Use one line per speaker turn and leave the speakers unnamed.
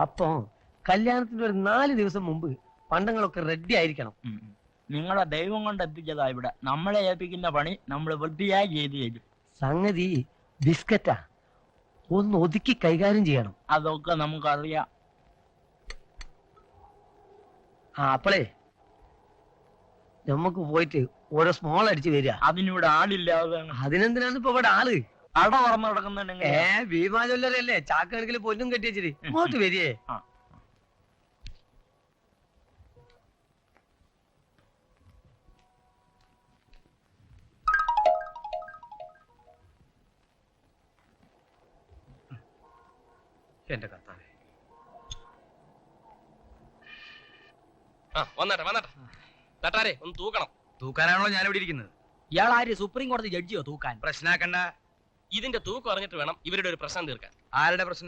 അപ്പൊ കല്യാണത്തിന്റെ ഒരു 4 ദിവസം മുമ്പ് പണ്ടങ്ങളൊക്കെ റെഡി ആയിരിക്കണം.
നിങ്ങളെ ദൈവം കൊണ്ട് എത്തിച്ചതാ ഇവിടെ. നമ്മളെ ഏൽപ്പിക്കുന്ന പണി നമ്മൾ വൃത്തിയായി ചെയ്തു തരും.
സംഗതി ബിസ്ക്കറ്റാ, ഒന്ന് ഒതുക്കി കൈകാര്യം ചെയ്യണം.
അതൊക്കെ നമുക്കറിയാം.
അപ്പളേ നമുക്ക് പോയിട്ട് ഓരോ സ്മോൾ അടിച്ച് വരിക.
അതിനിവിടെ ആളില്ലാതെ.
അതിനെന്തിനാണ് ഇപ്പൊ ഇവിടെ ആള്?
അട തുറന്നു കിടക്കുന്നുണ്ടെങ്കിൽ
ഭീമാ ജ്വല്ലറിയല്ലേ, ചാക്കണക്കിൽ പൊന്നും കെട്ടി വെച്ചിട്ട് ഇങ്ങോട്ട് വരികേ. എന്റെ കർത്താവേ.
വന്നട്ടെ വന്നട്ടെ. തട്ടാരെ ഒന്ന് തൂക്കണം.
തൂക്കാനാണല്ലോ ഞാൻ ഇവിടെ ഇരിക്കുന്നത്.
ഇയാളാര് സുപ്രീം കോടതി ജഡ്ജിയോ തൂക്കാൻ?
പ്രശ്നാക്കണ്ട.
ഇതിന്റെ തൂക്കം അറിഞ്ഞിട്ട് വേണം ഇവരുടെ ഒരു പ്രശ്നം തീർക്കാൻ.
ആരുടെ പ്രശ്നം?